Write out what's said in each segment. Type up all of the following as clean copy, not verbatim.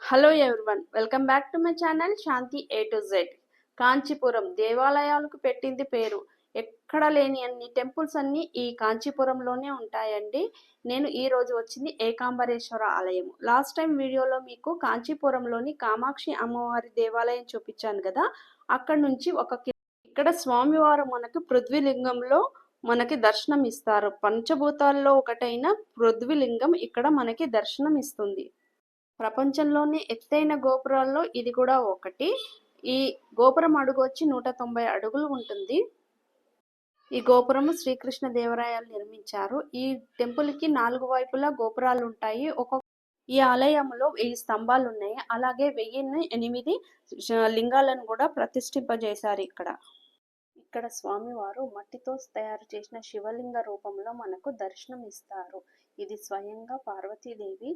Hello everyone, welcome back to my channel Shanti A to Z. Kanchipuram దేవాలయాలకు పెట్టింది పేరు. ఎక్కడ లేని అన్ని టెంపుల్స్ అన్నీ ఈ కాంచీపురంలోనే ఉంటాయండి. నేను ఈ రోజు వచ్చింది ఏకాంబరేశ్వర ఆలయం. లాస్ట్ టైం వీడియోలో మీకు కాంచీపురంలోని కామాక్షి అమ్మవారి దేవాలయం చూపించాను కదా. అక్కడ నుంచి ఇక్కడ స్వామివారు మనకు పృథ్వీలింగంలో మనకి దర్శనం ఇస్తారు. పంచభూతాల్లో ఒకటైన పృథ్వీలింగం ఇక్కడ మనకి దర్శనం ఇస్తుంది. ప్రపంచంలోనే ఎత్తైన గోపురాల్లో ఇది కూడా ఒకటి. ఈ గోపురం అడుగు వచ్చి 190 అడుగులు ఉంటుంది. ఈ గోపురం శ్రీకృష్ణ దేవరాయలు నిర్మించారు. ఈ టెంపుల్ కి 4 వైపులా గోపురాలు ఉంటాయి. ఈ ఆలయంలో 1000 స్తంభాలు ఉన్నాయి. అలాగే 1008 లింగాలను కూడా ప్రతిష్ఠింపజేశారు. ఇక్కడ స్వామివారు మట్టితో తయారు చేసిన శివలింగ రూపంలో మనకు దర్శనం ఇస్తారు. ఇది స్వయంగా పార్వతీదేవి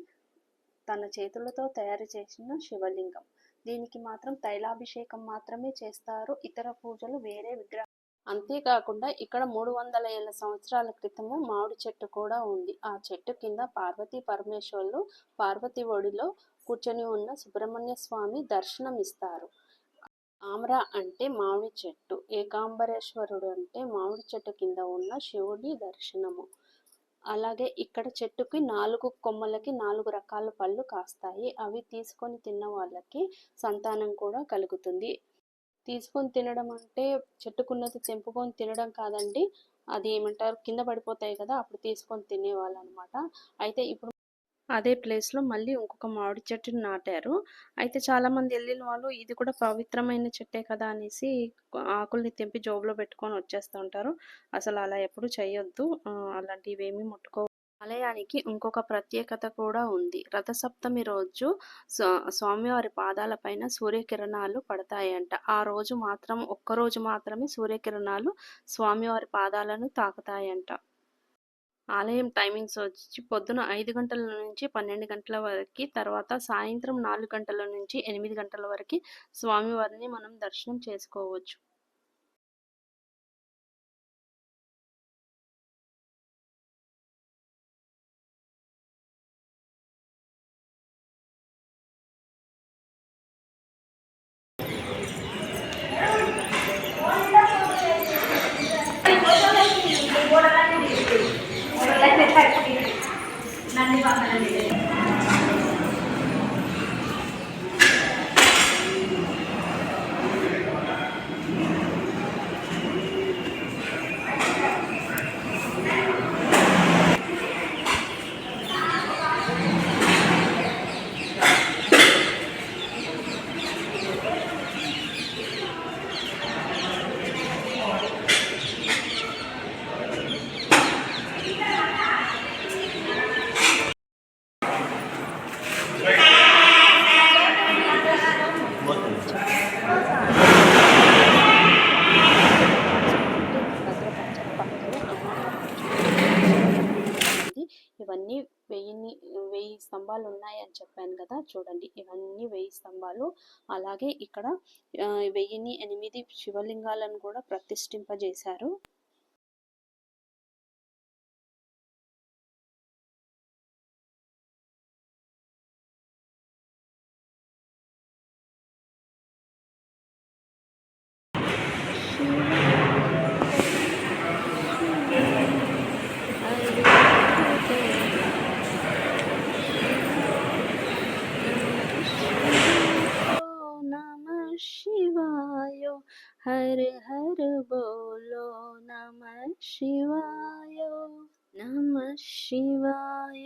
తన చేతులతో తయారు చేసిన శివలింగం. దీనికి మాత్రం తైలాభిషేకం మాత్రమే చేస్తారు. ఇతర పూజలు వేరే విగ్రహం. అంతేకాకుండా ఇక్కడ 300 ఏళ్ల సంవత్సరాల క్రితము మామిడి చెట్టు కూడా ఉంది. ఆ చెట్టు కింద పార్వతీ పరమేశ్వరులు పార్వతి ఒడిలో కూర్చొని ఉన్న సుబ్రహ్మణ్య స్వామి దర్శనం ఇస్తారు. ఆమ్రా అంటే మామిడి చెట్టు, ఏకాంబరేశ్వరుడు అంటే మామిడి చెట్టు కింద ఉన్న శివుడి దర్శనము. అలాగే ఇక్కడ చెట్టుకి 4 కొమ్మలకి 4 రకాల పళ్ళు కాస్తాయి. అవి తీసుకొని తిన్న వాళ్ళకి సంతానం కూడా కలుగుతుంది. తీసుకొని తినడం అంటే చెట్టుకున్నది తెంపుకొని తినడం కాదండి. అది ఏమంటారు, కింద పడిపోతాయి కదా, అప్పుడు తీసుకొని తినేవాళ్ళు అనమాట. అయితే ఇప్పుడు అదే ప్లేస్లో మళ్ళీ ఇంకొక మామిడి చెట్టుని నాటారు. అయితే చాలామంది వెళ్ళిన వాళ్ళు ఇది కూడా పవిత్రమైన చెట్టే కదా అనేసి ఆకుల్ని తెంపి జోబులో పెట్టుకొని వచ్చేస్తూ ఉంటారు. అసలు అలా ఎప్పుడు చేయొద్దు. అలాంటివి ఏమీ ముట్టుకో. ఆలయానికి ఇంకొక ప్రత్యేకత కూడా ఉంది. రథసప్తమి రోజు స్వామివారి పాదాలపైన సూర్యకిరణాలు పడతాయంట. ఆ రోజు మాత్రం ఒక్కరోజు మాత్రమే సూర్యకిరణాలు స్వామివారి పాదాలను తాకుతాయంట. ఆలయం టైమింగ్స్ వచ్చి పొద్దున 5 గంటల నుంచి 12 గంటల వరకు, తర్వాత సాయంత్రం 4 గంటల నుంచి 8 గంటల వరకు స్వామివారిని మనం దర్శనం చేసుకోవచ్చు. ఇవన్నీ 1000 స్తంభాలు ఉన్నాయని చెప్పాను కదా, చూడండి ఇవన్నీ 1000 స్తంభాలు. అలాగే ఇక్కడ 1008 శివలింగాలను కూడా ప్రతిష్ఠింపజేశారు. शिवाय हर हर बोलो नमः शिवाय, नमः शिवाय,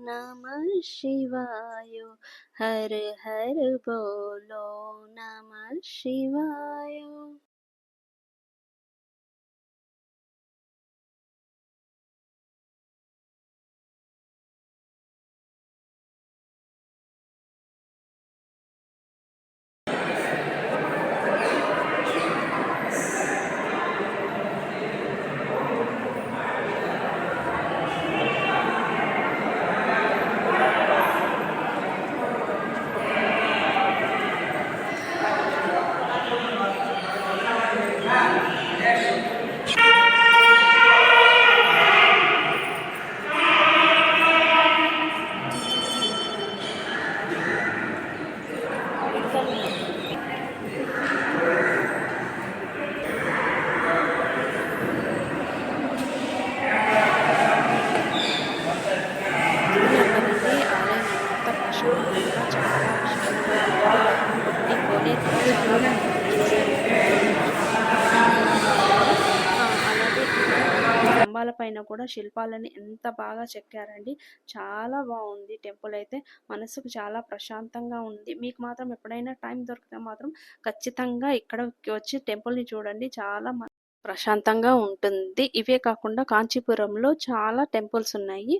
नमः शिवाय, हर हर बोलो नमः शिवाय. ప్రశాంతంగా చాలా విశాలంగా ఉంది. ఈ కోనేరు కూడా చాలా బాగుంది చూడడానికి చాలా ప్రశాంతంగా ఉంది. అలాగే ఇక్కడ స్తంభాల పైన కూడా శిల్పాలని ఎంత బాగా చెక్కారండి. చాలా బాగుంది టెంపుల్ అయితే. మనసుకు చాలా ప్రశాంతంగా ఉంది. మీకు మాత్రం ఎప్పుడైనా టైం దొరికితే మాత్రం ఖచ్చితంగా ఇక్కడికి వచ్చి టెంపుల్‌ని చూడండి. చాలా ప్రశాంతంగా ఉంటుంది. ఇవే కాకుండా కాంచీపురంలో చాలా టెంపుల్స్ ఉన్నాయి.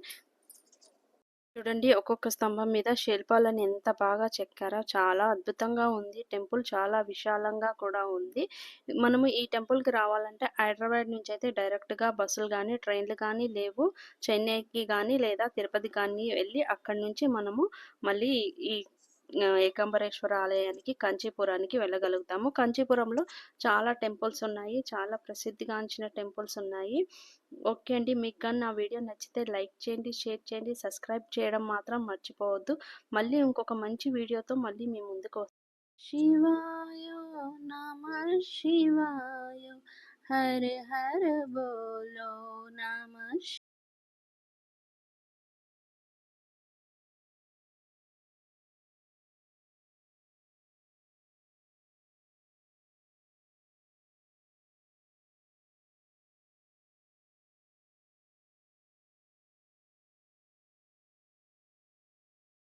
చూడండి ఒక్కొక్క స్తంభం మీద శిల్పాలను ఎంత బాగా చెక్కారో చాలా అద్భుతంగా ఉంది. టెంపుల్ చాలా విశాలంగా కూడా ఉంది. మనము ఈ టెంపుల్‌కి రావాలంటే హైదరాబాద్ నుంచి అయితే డైరెక్ట్‌గా బస్సులు గానీ, ట్రైన్‌లు గానీ లేవు. చెన్నైకి గానీ లేదా తిరుపతి గానీ వెళ్ళి అక్కడి నుంచి మనము మళ్ళీ ఈ ఏకాంబరేశ్వర ఆలయానికి, కంచీపురానికి వెళ్ళగలుగుతాము. కంచీపురంలో చాలా టెంపుల్స్ ఉన్నాయి. చాలా ప్రసిద్ధిగాంచిన టెంపుల్స్ ఉన్నాయి. ఓకే అండి. మీకు గాని నా వీడియో నచ్చితే లైక్ చేయండి, షేర్ చేయండి, సబ్స్క్రైబ్ చేయడం మాత్రం మర్చిపోవద్దు. మళ్ళీ ఇంకొక మంచి వీడియోతో మళ్ళీ మీ ముందుకు శివాయ నమః శివాయ హర హర బోలో నమః